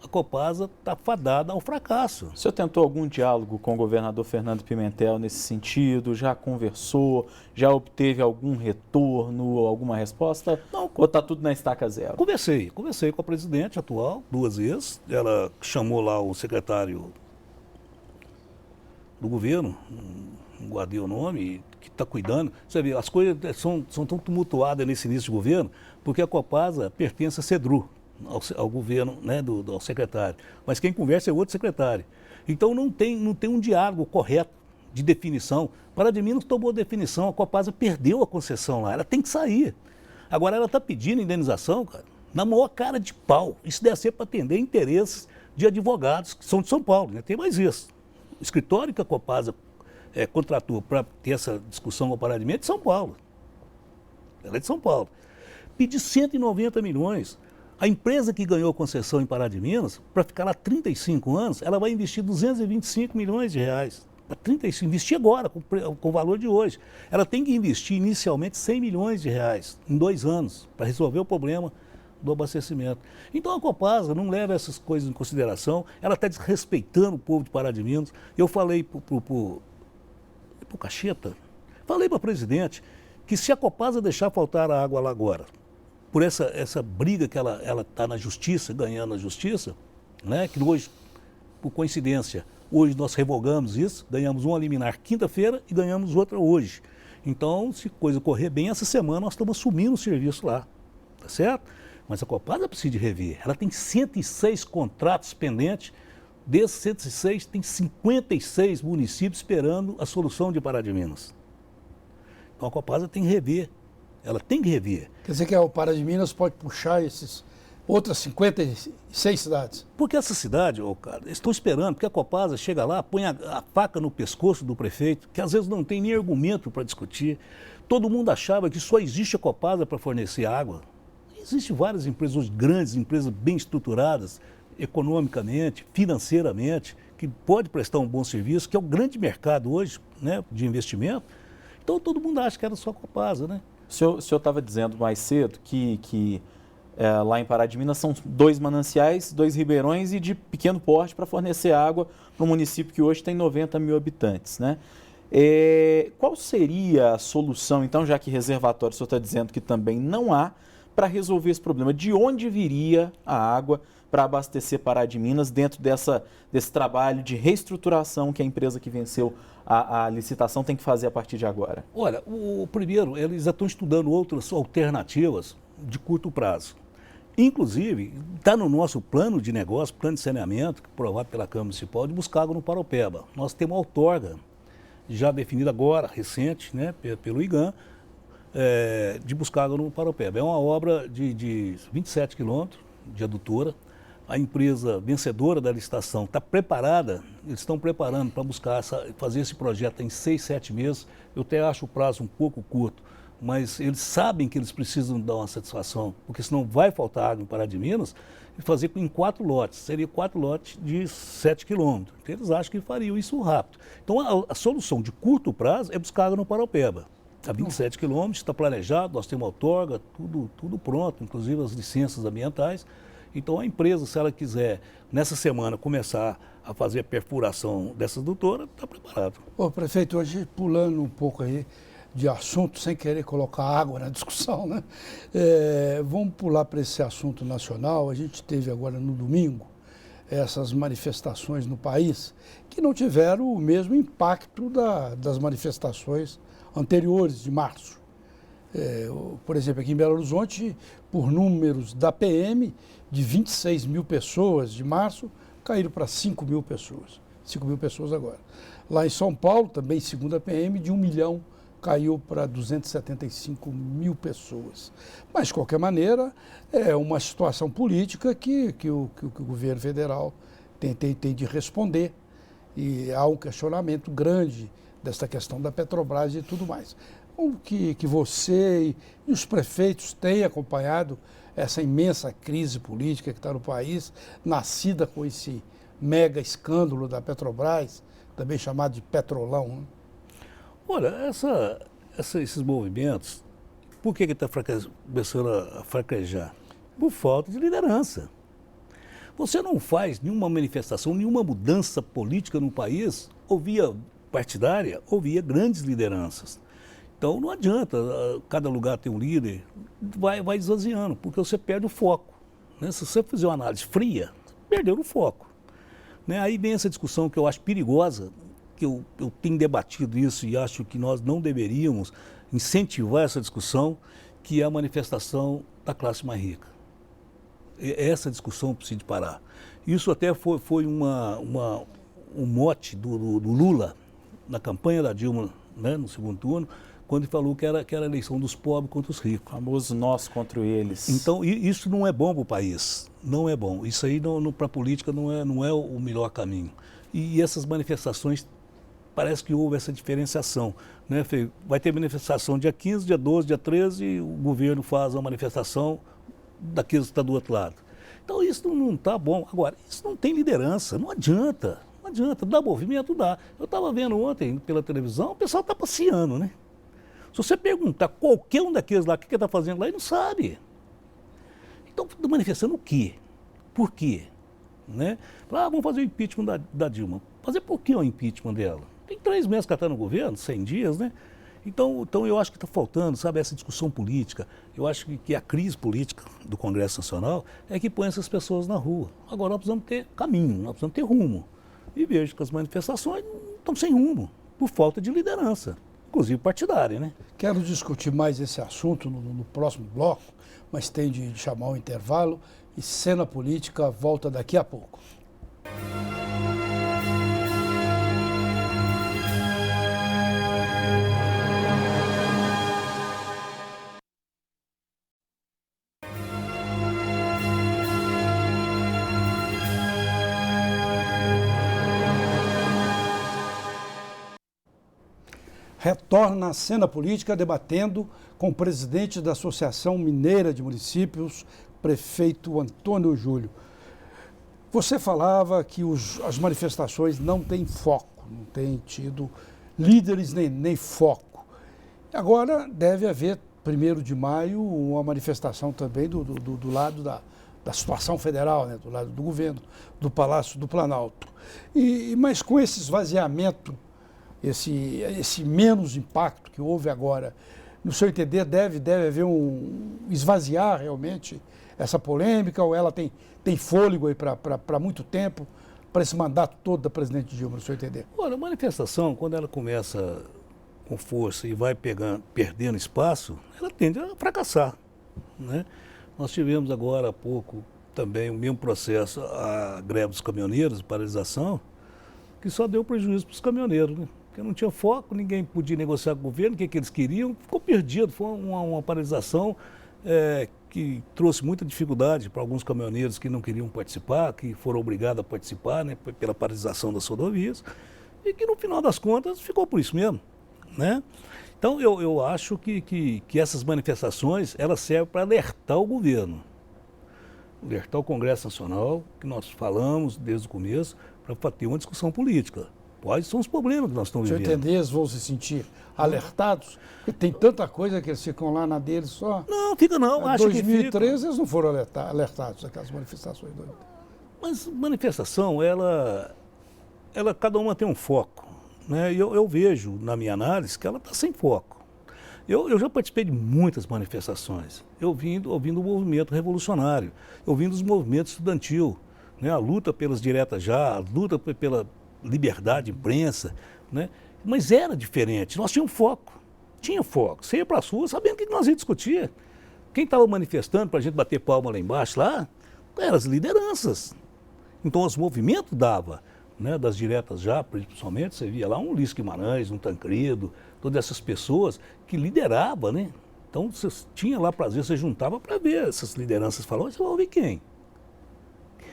a Copasa está fadada ao fracasso. O senhor tentou algum diálogo com o governador Fernando Pimentel nesse sentido? Já conversou? Já obteve algum retorno, alguma resposta? Não. Ou está tudo na estaca zero? Conversei com a presidente atual 2 vezes. Ela chamou lá o secretário do governo, não guardei o nome, que está cuidando. Você vê, as coisas são tão tumultuadas nesse início de governo, porque a Copasa pertence a Cedru, ao governo, né, ao secretário. Mas quem conversa é outro secretário. Então não tem um diálogo correto de definição. Pará de Minas tomou definição, a Copasa perdeu a concessão lá, ela tem que sair. Agora ela está pedindo indenização, cara, na maior cara de pau. Isso deve ser para atender interesses de advogados que são de São Paulo, né? Tem mais isso. O escritório que a Copasa contratou para ter essa discussão com o Pará de Minas é de São Paulo. Ela é de São Paulo. Pedir 190 milhões. A empresa que ganhou a concessão em Pará de Minas, para ficar lá 35 anos, ela vai investir 225 milhões de reais. Para 35, investir agora, com o valor de hoje. Ela tem que investir inicialmente 100 milhões de reais em 2 anos, para resolver o problema do abastecimento. Então a Copasa não leva essas coisas em consideração, ela está desrespeitando o povo de Pará de Minas. Eu falei para o Cacheta, falei para o presidente, que se a Copasa deixar faltar a água lá agora, por essa briga que ela está na justiça, ganhando a justiça, né, que hoje, por coincidência, hoje nós revogamos isso, ganhamos uma liminar quinta-feira e ganhamos outra hoje. Então, se coisa correr bem, essa semana nós estamos assumindo o serviço lá, tá certo? Mas a Copasa precisa de rever. Ela tem 106 contratos pendentes, desses 106 tem 56 municípios esperando a solução de Pará de Minas. Então a Copasa tem que rever. Ela tem que rever. Quer dizer que o Pará de Minas pode puxar esses outras 56 cidades? Porque essa cidade, cara, estão esperando, porque a Copasa chega lá, põe a faca no pescoço do prefeito, que às vezes não tem nem argumento para discutir. Todo mundo achava que só existe a Copasa para fornecer água. Existem várias empresas hoje grandes, empresas bem estruturadas, economicamente, financeiramente, que pode prestar um bom serviço, que é o grande mercado hoje, né, de investimento. Então todo mundo acha que era só a Copasa, né? O senhor estava dizendo mais cedo que lá em Pará de Minas são 2 mananciais, 2 ribeirões e de pequeno porte para fornecer água para um município que hoje tem 90 mil habitantes, né? Qual seria a solução, então, já que reservatório o senhor está dizendo que também não há, para resolver esse problema? De onde viria a água para abastecer Pará de Minas dentro desse trabalho de reestruturação que a empresa que venceu a licitação tem que fazer a partir de agora? Olha, primeiro, eles já estão estudando outras alternativas de curto prazo. Inclusive, está no nosso plano de negócio, plano de saneamento, aprovado pela Câmara Municipal, de buscar água no Paropeba. Nós temos uma outorga já definida agora, recente, né, pelo IGAM, de buscar água no Paropeba. É uma obra de 27 quilômetros de adutora. a empresa vencedora da licitação está preparada, eles estão preparando para buscar fazer esse projeto em 6, 7 meses. Eu até acho o prazo um pouco curto, mas eles sabem que eles precisam dar uma satisfação, porque senão vai faltar água em Pará de Minas, e fazer em 4 lotes, seria 4 lotes de 7 quilômetros. Então, eles acham que fariam isso rápido. Então a solução de curto prazo é buscar água no Paraupeba. A 27 quilômetros, está planejado, nós temos outorga, tudo pronto, inclusive as licenças ambientais. Então a empresa, se ela quiser, nessa semana, começar a fazer a perfuração dessas dutoras, está preparado. Ô, prefeito, hoje pulando um pouco aí de assunto, sem querer colocar água na discussão, né? Vamos pular para esse assunto nacional. A gente teve agora no domingo essas manifestações no país que não tiveram o mesmo impacto das manifestações anteriores, de março. Por exemplo, aqui em Belo Horizonte, por números da PM, de 26 mil pessoas de março, caíram para 5 mil pessoas. 5 mil pessoas agora. Lá em São Paulo, também segundo a PM, de 1 milhão, caiu para 275 mil pessoas. Mas, de qualquer maneira, é uma situação política que o governo federal tem de responder. E há um questionamento grande dessa questão da Petrobras e tudo mais. Como que você e os prefeitos têm acompanhado essa imensa crise política que está no país, nascida com esse mega escândalo da Petrobras, também chamado de Petrolão, né? Olha, esses movimentos, por que está começando a fraquejar? Por falta de liderança. Você não faz nenhuma manifestação, nenhuma mudança política no país, ou via partidária, ou via grandes lideranças. Então não adianta, cada lugar tem um líder, vai esvaziando, porque você perde o foco, né? Se você fizer uma análise fria, perdeu o foco, né? Aí vem essa discussão que eu acho perigosa, que eu tenho debatido isso e acho que nós não deveríamos incentivar essa discussão, que é a manifestação da classe mais rica. Essa discussão precisa parar. Isso até foi um mote do Lula na campanha da Dilma, né, no segundo turno, quando ele falou que era a eleição dos pobres contra os ricos. O famoso nós contra eles. Então, isso não é bom para o país. Não é bom. Isso aí, para a política, não é o melhor caminho. E essas manifestações, parece que houve essa diferenciação, né, Fê? Vai ter manifestação dia 15, dia 12, dia 13, e o governo faz a manifestação daqueles que estão do outro lado. Então, isso não está bom. Agora, isso não tem liderança, não adianta. Não adianta. Dá movimento, dá. Eu estava vendo ontem pela televisão, o pessoal está passeando, né? Se você perguntar qualquer um daqueles lá, o que ele está fazendo lá, ele não sabe. Então, manifestando o quê? Por quê? Né? Vamos fazer o impeachment da Dilma. Fazer por que o impeachment dela? Tem 3 meses que ela está no governo, 100 dias, né? Então eu acho que está faltando, sabe, essa discussão política. Eu acho que a crise política do Congresso Nacional é que põe essas pessoas na rua. Agora nós precisamos ter caminho, nós precisamos ter rumo. E vejo que as manifestações estão sem rumo, por falta de liderança, inclusive partidária, né? Quero discutir mais esse assunto no próximo bloco, mas tem de chamar o intervalo e Cena Política volta daqui a pouco. Retorna à cena política debatendo com o presidente da Associação Mineira de Municípios, prefeito Antônio Júlio. Você falava que as manifestações não têm foco, não têm tido líderes nem foco. Agora deve haver, 1º de maio, uma manifestação também do lado da situação federal, né, do lado do governo, do Palácio do Planalto. Mas com esse esvaziamento, esse menos impacto que houve agora, no seu entender, deve haver esvaziar realmente essa polêmica, ou ela tem fôlego aí para muito tempo, para esse mandato todo da presidente Dilma, no seu entender? Olha, a manifestação, quando ela começa com força e vai perdendo espaço, ela tende a fracassar, né? Nós tivemos agora há pouco também o mesmo processo, a greve dos caminhoneiros, paralisação, que só deu prejuízo para os caminhoneiros, né? Porque não tinha foco, ninguém podia negociar com o governo, o que eles queriam, ficou perdido, foi uma paralisação que trouxe muita dificuldade para alguns caminhoneiros que não queriam participar, que foram obrigados a participar, né, pela paralisação das rodovias, e que no final das contas ficou por isso mesmo, né? Então eu acho que essas manifestações elas servem para alertar o governo, alertar o Congresso Nacional, que nós falamos desde o começo, para ter uma discussão política. Quais são os problemas que nós estamos vivendo? Se eu entender, eles vão se sentir alertados, porque tem tanta coisa que eles ficam lá na deles só. Não, fica não. Em Acho 2013 eles não foram alertados, aquelas manifestações. Mas manifestação, ela cada uma tem um foco, né? E eu vejo, na minha análise, que ela está sem foco. Eu já participei de muitas manifestações, ouvindo o movimento revolucionário, ouvindo os movimentos estudantil, né? A luta pelas diretas já, a luta pela liberdade de imprensa, né? Mas era diferente, nós tínhamos foco, Você ia para as ruas sabendo o que nós ia discutir. Quem estava manifestando para a gente bater palma lá embaixo, lá, eram as lideranças. Então os movimentos davam, né, das diretas já, principalmente, você via lá um Ulisses Guimarães, um Tancredo, todas essas pessoas que lideravam, né? Então você tinha lá prazer, você juntava para ver essas lideranças falando, você vai ouvir quem?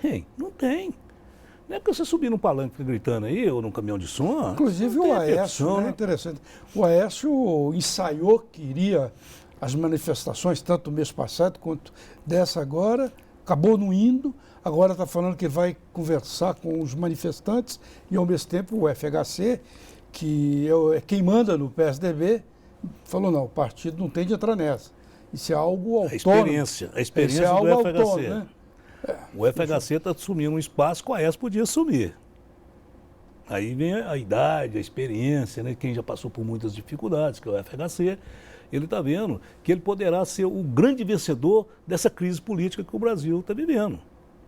Quem? Não tem. Não é porque você subir num palanque gritando aí, ou num caminhão de som. Inclusive o Aécio, né? Interessante. O Aécio ensaiou que iria às manifestações, tanto no mês passado quanto dessa agora, acabou não indo, agora está falando que vai conversar com os manifestantes e ao mesmo tempo o FHC, que é quem manda no PSDB, falou não, o partido não tem de entrar nessa. Isso é algo autônomo. A experiência é algo do FHC. Autônomo, né? O FHC está assumindo um espaço que o Aécio podia assumir. Aí vem a idade, a experiência, né? Quem já passou por muitas dificuldades, que é o FHC, ele está vendo que ele poderá ser o grande vencedor dessa crise política que o Brasil está vivendo.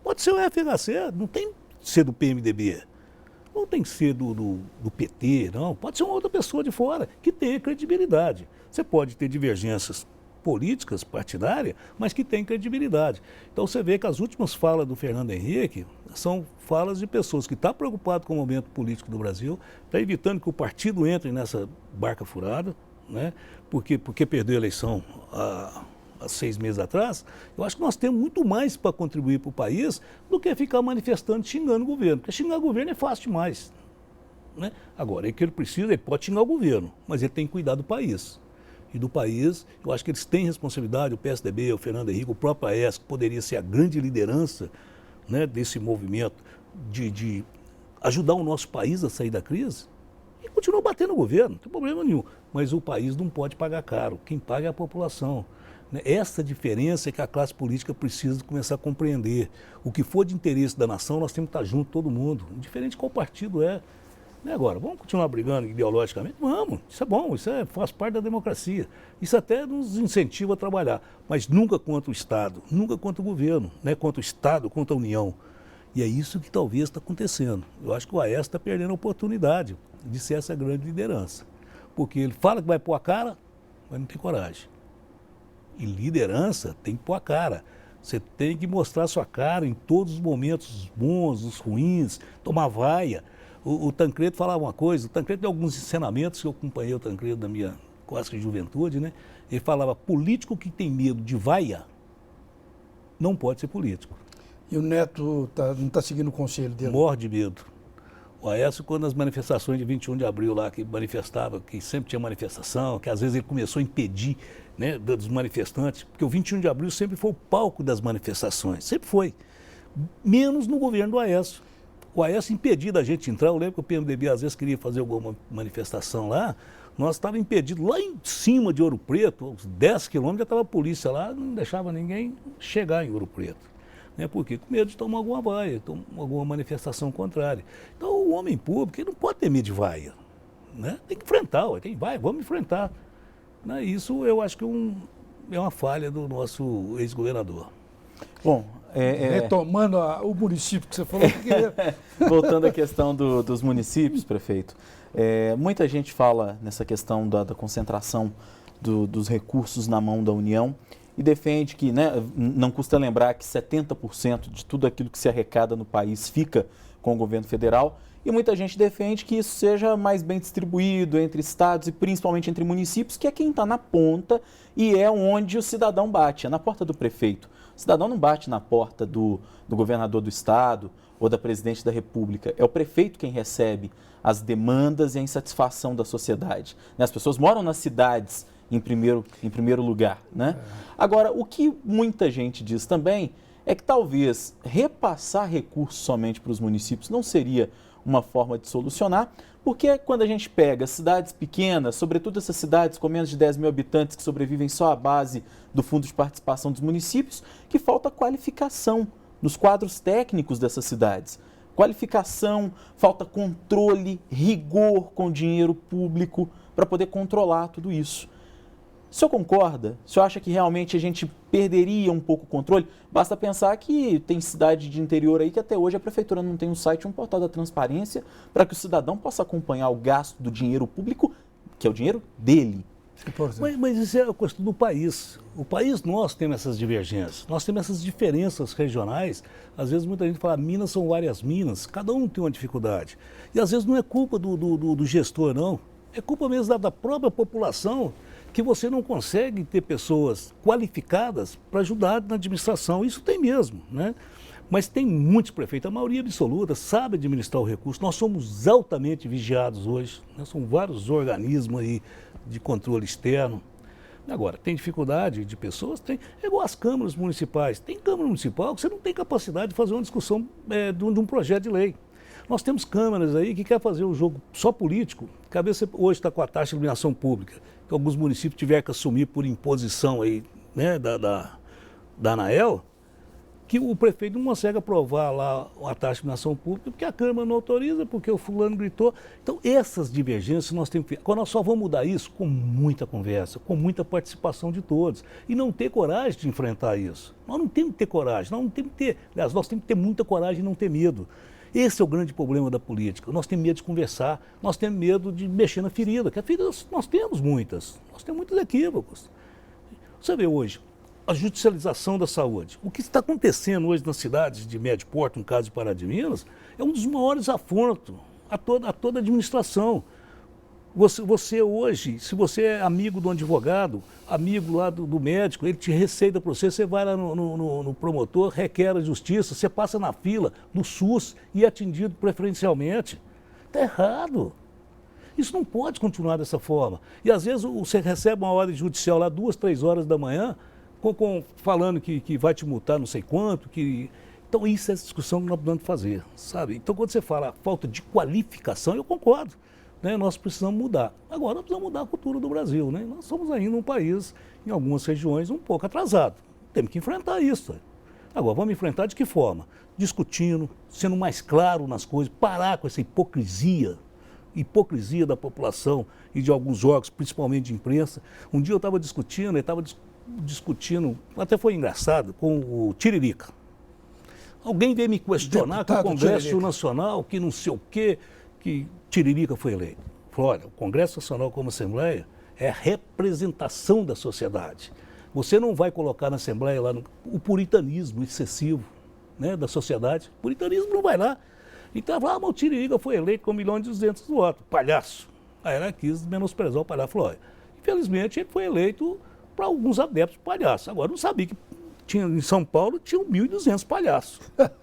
Pode ser o FHC, não tem que ser do PMDB, não tem que ser do PT, não. Pode ser uma outra pessoa de fora que tenha credibilidade. Você pode ter divergências políticas, partidárias, mas que tem credibilidade. Então você vê que as últimas falas do Fernando Henrique são falas de pessoas que estão preocupadas com o momento político do Brasil, está evitando que o partido entre nessa barca furada, né? Porque perdeu a eleição há 6 meses atrás. Eu acho que nós temos muito mais para contribuir para o país do que ficar manifestando, xingando o governo, porque xingar o governo é fácil demais, né? Agora, é que ele precisa, ele pode xingar o governo, mas ele tem que cuidar do país. E do país, eu acho que eles têm responsabilidade, o PSDB, o Fernando Henrique, o próprio Aécio, que poderia ser a grande liderança, né, desse movimento de ajudar o nosso país a sair da crise, e continua batendo no governo, não tem problema nenhum. Mas o país não pode pagar caro, quem paga é a população. Né? Essa diferença é que a classe política precisa começar a compreender. O que for de interesse da nação, nós temos que estar junto, todo mundo, indiferente de qual partido é. Agora, vamos continuar brigando ideologicamente? Vamos, isso é bom, faz parte da democracia. Isso até nos incentiva a trabalhar, mas nunca contra o Estado, nunca contra o governo, né? Contra o Estado, contra a União. E é isso que talvez está acontecendo. Eu acho que o Aécio está perdendo a oportunidade de ser essa grande liderança. Porque ele fala que vai pôr a cara, mas não tem coragem. E liderança tem que pôr a cara. Você tem que mostrar a sua cara em todos os momentos, os bons, os ruins, tomar vaia. O Tancredo falava uma coisa, o Tancredo tem alguns ensinamentos que eu acompanhei o Tancredo da minha quase que juventude, né? Ele falava, político que tem medo de vaia não pode ser político. E o Neto não está seguindo o conselho dele? Morre de medo. O Aécio, quando as manifestações de 21 de abril lá, que manifestava, que sempre tinha manifestação, que às vezes ele começou a impedir, né, dos manifestantes, porque o 21 de abril sempre foi o palco das manifestações, sempre foi. Menos no governo do Aécio. O Aécio impedia da gente entrar, eu lembro que o PMDB às vezes queria fazer alguma manifestação lá, nós estávamos impedidos lá em cima de Ouro Preto, uns 10 quilômetros, já estava a polícia lá, não deixava ninguém chegar em Ouro Preto. Né? Porque com medo de tomar alguma vaia, alguma manifestação contrária. Então o homem público ele não pode ter medo de vaia. Né? Tem que enfrentar, vamos enfrentar. Né? Isso eu acho que é uma falha do nosso ex-governador. Bom, retomando o município que você falou. Voltando à questão dos municípios, prefeito, muita gente fala nessa questão da concentração dos recursos na mão da União e defende que, né, não custa lembrar que 70% de tudo aquilo que se arrecada no país fica com o governo federal e muita gente defende que isso seja mais bem distribuído entre estados e principalmente entre municípios, que é quem está na ponta e é onde o cidadão bate, é na porta do prefeito. O cidadão não bate na porta do governador do estado ou da presidente da república, é o prefeito quem recebe as demandas e a insatisfação da sociedade. As pessoas moram nas cidades em primeiro lugar, né? Agora, o que muita gente diz também é que talvez repassar recursos somente para os municípios não seria uma forma de solucionar, porque quando a gente pega cidades pequenas, sobretudo essas cidades com menos de 10 mil habitantes que sobrevivem só à base do Fundo de Participação dos Municípios, que falta qualificação nos quadros técnicos dessas cidades. Qualificação, falta controle, rigor com dinheiro público para poder controlar tudo isso. O senhor concorda? O senhor acha que realmente a gente perderia um pouco o controle? Basta pensar que tem cidade de interior aí que até hoje a prefeitura não tem um site, um portal da transparência para que o cidadão possa acompanhar o gasto do dinheiro público, que é o dinheiro dele. Mas isso é a questão do país. O país, nós temos essas divergências, nós temos essas diferenças regionais. Às vezes muita gente fala, Minas são várias Minas, cada um tem uma dificuldade. E às vezes não é culpa do gestor, não. É culpa mesmo da própria população, que você não consegue ter pessoas qualificadas para ajudar na administração. Isso tem mesmo, né? Mas tem muitos prefeitos, a maioria absoluta sabe administrar o recurso. Nós somos altamente vigiados hoje, né? São vários organismos aí de controle externo. Agora, tem dificuldade de pessoas? Tem. É igual as câmaras municipais. Tem Câmara Municipal que você não tem capacidade de fazer uma discussão de um projeto de lei. Nós temos câmaras aí que querem fazer um jogo só político. Cabeça hoje está com a taxa de iluminação pública, que alguns municípios tiveram que assumir por imposição aí, né, da ANAEL, que o prefeito não consegue aprovar lá a taxa de iluminação pública, porque a Câmara não autoriza, porque o fulano gritou. Então, essas divergências nós temos que... Agora, nós só vamos mudar isso com muita conversa, com muita participação de todos. E não ter coragem de enfrentar isso. Nós não temos que ter coragem, nós não temos que ter... Aliás, nós temos que ter muita coragem e não ter medo. Esse é o grande problema da política. Nós temos medo de conversar, nós temos medo de mexer na ferida, que a ferida nós temos muitas. Nós temos muitos equívocos. Você vê hoje, a judicialização da saúde. O que está acontecendo hoje nas cidades de médio porte, no caso de Pará de Minas, é um dos maiores afrontos a toda a administração. Você hoje, se você é amigo do advogado, amigo lá do médico, ele te receita para você, você vai lá no promotor, requer a justiça, você passa na fila do SUS e é atendido preferencialmente. Está errado. Isso não pode continuar dessa forma. E às vezes você recebe uma ordem judicial lá 2, 3 horas da manhã, falando que vai te multar não sei quanto, que... Então isso é a discussão que nós precisamos fazer, sabe? Então quando você fala falta de qualificação, eu concordo, né? Nós precisamos mudar. Agora nós precisamos mudar a cultura do Brasil, né? Nós somos ainda um país, em algumas regiões, um pouco atrasado. Temos que enfrentar isso. Agora, vamos enfrentar de que forma? Discutindo, sendo mais claro nas coisas, parar com essa hipocrisia da população e de alguns órgãos, principalmente de imprensa. Um dia eu estava discutindo, até foi engraçado, com o Tiririca. Alguém veio me questionar que o Congresso Tiririca Nacional, que não sei o quê, que Tiririca foi eleito. Falei, olha, o Congresso Nacional como Assembleia é a representação da sociedade. Você não vai colocar na Assembleia lá o puritanismo excessivo, né, da sociedade. O puritanismo não vai lá. Então, mas o Tiririca foi eleito com 1.200.000 votos. Palhaço. Aí ela quis menosprezar o palhaço. Falou, olha, infelizmente ele foi eleito para alguns adeptos palhaços. Agora, não sabia que em São Paulo tinham 1.200 palhaços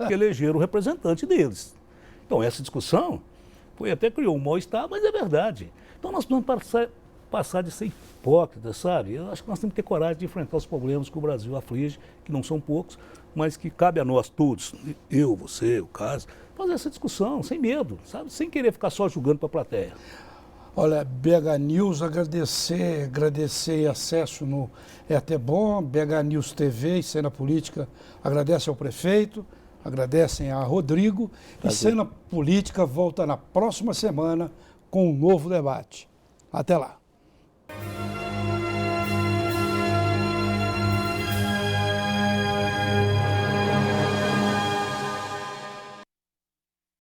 que elegeram o representante deles. Então, essa discussão foi até criou um mal-estar, mas é verdade. Então, nós precisamos passar de ser hipócritas, sabe? Eu acho que nós temos que ter coragem de enfrentar os problemas que o Brasil aflige, que não são poucos, mas que cabe a nós todos, eu, você, o Caso, fazer essa discussão sem medo, sabe? Sem querer ficar só julgando para a plateia. Olha, BH News, agradecer acesso no É Até Bom, BH News TV e Cena Política agradece ao prefeito, agradecem a Rodrigo. Prazer. E Cena Política volta na próxima semana com um novo debate. Até lá.